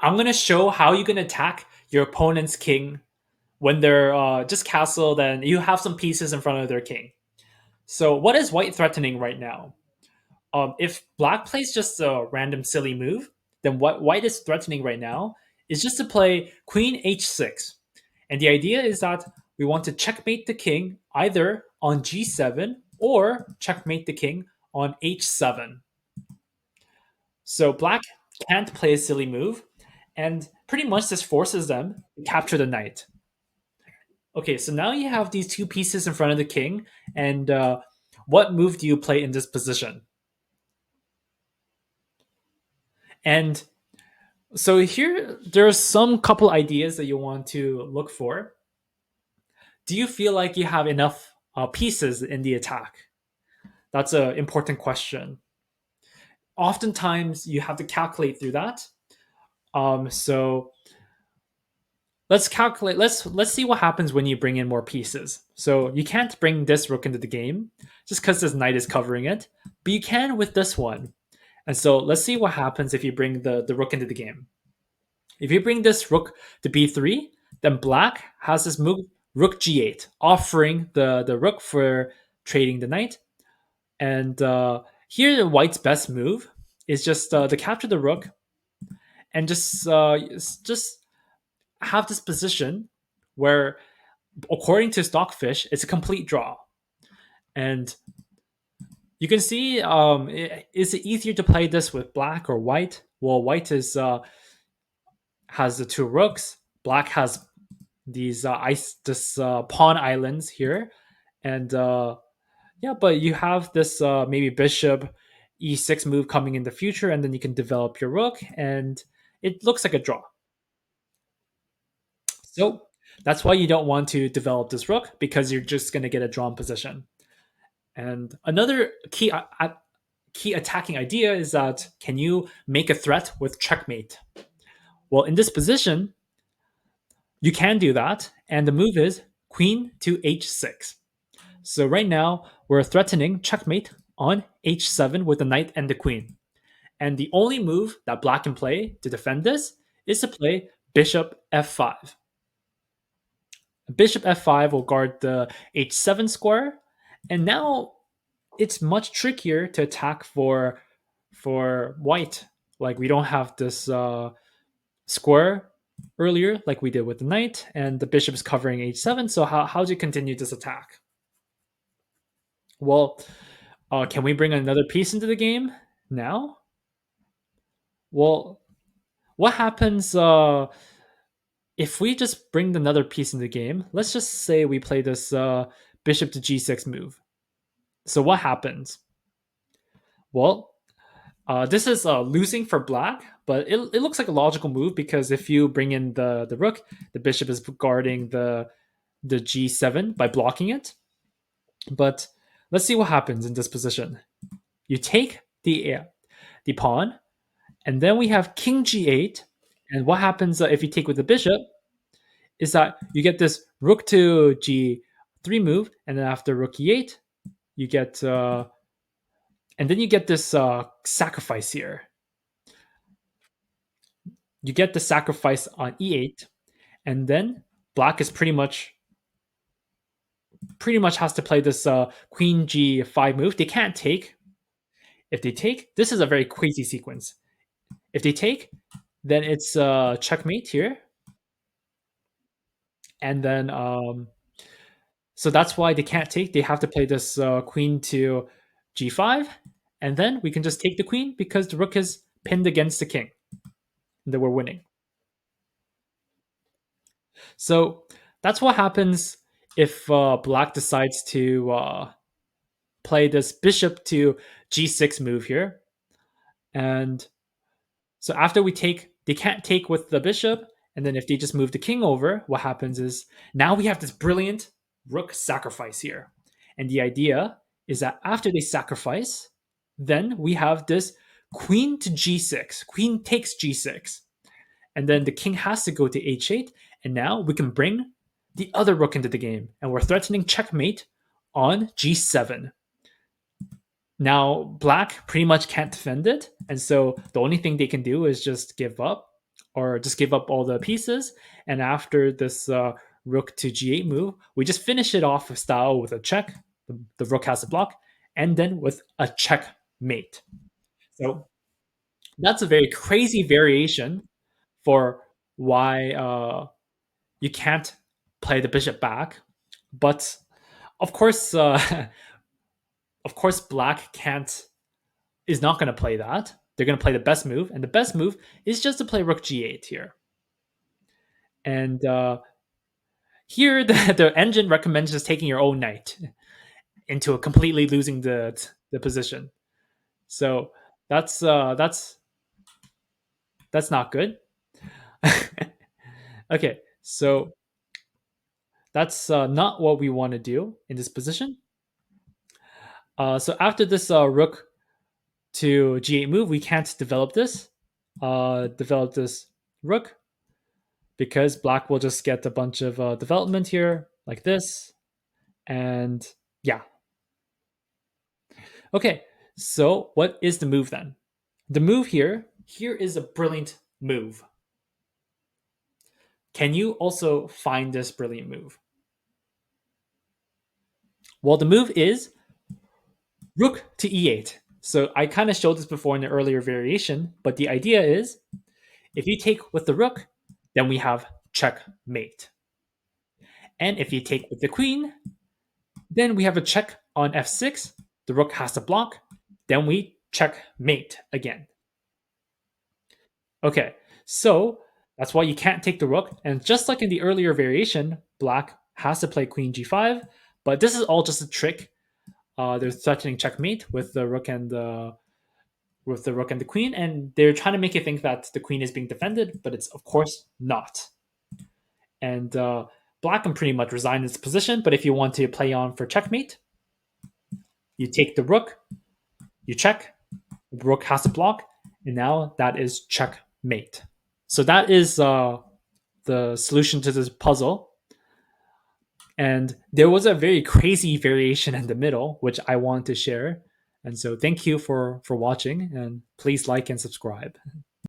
I'm gonna show how you can attack your opponent's king when they're just castled and you have some pieces in front of their king. So what is white threatening right now? If black plays just a random silly move, then what white is threatening right now is just to play queen h6. And the idea is that we want to checkmate the king either on g7 or checkmate the king on h7. So black can't play a silly move, and pretty much this forces them to capture the knight. Okay, so now you have these two pieces in front of the king, and what move do you play in this position? And so here, there are some couple ideas that you want to look for. Do you feel like you have enough pieces in the attack? That's an important question. Oftentimes, you have to calculate through that. So let's calculate. Let's see what happens when you bring in more pieces. So you can't bring this rook into the game just because this knight is covering it, but you can with this one. And so let's see what happens if you bring the rook into the game. If you bring this rook to b3, then black has this move rook g8, offering the rook for trading the knight. And here, white's best move is just to capture the rook and just have this position where, according to Stockfish, it's a complete draw. And you can see, is it easier to play this with black or white? Well, white is has the two rooks. Black has these pawn islands here, and yeah, but you have this maybe bishop e6 move coming in the future, and then you can develop your rook, and it looks like a draw. So that's why you don't want to develop this rook, because you're just going to get a drawn position. And another key attacking idea is that, can you make a threat with checkmate? Well, in this position, you can do that, and the move is queen to h6. So right now, we're threatening checkmate on h7 with the knight and the queen. And the only move that black can play to defend this is to play bishop f5. Bishop f5 will guard the h7 square, and now it's much trickier to attack for white. Like, we don't have this square earlier like we did with the knight, and the bishop is covering h7. So how do you continue this attack? Well, can we bring another piece into the game now? Well, what happens if we just bring another piece into the game? Let's just say we play this bishop to g6 move. So what happens? Well, this is losing for black, but it looks like a logical move, because if you bring in the rook, the bishop is guarding the g7 by blocking it. But let's see what happens in this position. You take the pawn, and then we have king g8. And what happens if you take with the bishop is that you get this rook to g3 move, and then after rook e8, you get and then you get this sacrifice here. You get the sacrifice on e8, and then black is pretty much has to play this queen g5 move. They can't take. If they take, this is a very crazy sequence. If they take, then it's checkmate here, and then so that's why they can't take. They have to play this queen to g5, and then we can just take the queen because the rook is pinned against the king. That we're winning. So that's what happens if black decides to play this bishop to g6 move here. And so after we take, they can't take with the bishop. And then if they just move the king over, what happens is now we have this brilliant rook sacrifice here. And the idea is that after they sacrifice, then we have this queen to g6. Queen takes g6. And then the king has to go to h8. And now we can bring the other rook into the game. And we're threatening checkmate on g7. Now, black pretty much can't defend it. And so the only thing they can do is just give up. or just give up all the pieces. And after this rook to g8 move, we just finish it off style with a check. The rook has to block, and then with a checkmate. So that's a very crazy variation for why you can't play the bishop back. But of course, of course, black can't is not going to play that. They're going to play the best move, and the best move is just to play rook g8 here. And here, the engine recommends just taking your own knight into a completely losing the position. So that's not good. Okay, so that's not what we want to do in this position. So after this rook to g8 move, we can't develop this rook, because black will just get a bunch of development here like this. And yeah. Okay, so what is the move then? The move here is a brilliant move. Can you also find this brilliant move? Well, the move is rook to e8. So I kind of showed this before in the earlier variation, but the idea is if you take with the rook, then we have checkmate. And if you take with the queen, then we have a check on f6. The rook has to block. Then we checkmate again. Okay, so that's why you can't take the rook. And just like in the earlier variation, black has to play queen g5. But this is all just a trick. They're threatening checkmate with the rook and the queen, and they're trying to make you think that the queen is being defended, but it's of course not. And black can pretty much resign its position. But if you want to play on for checkmate, you take the rook, you check, the rook has to block, and now that is checkmate. So that is the solution to this puzzle. And there was a very crazy variation in the middle, which I want to share. And so thank you for watching, and please like and subscribe.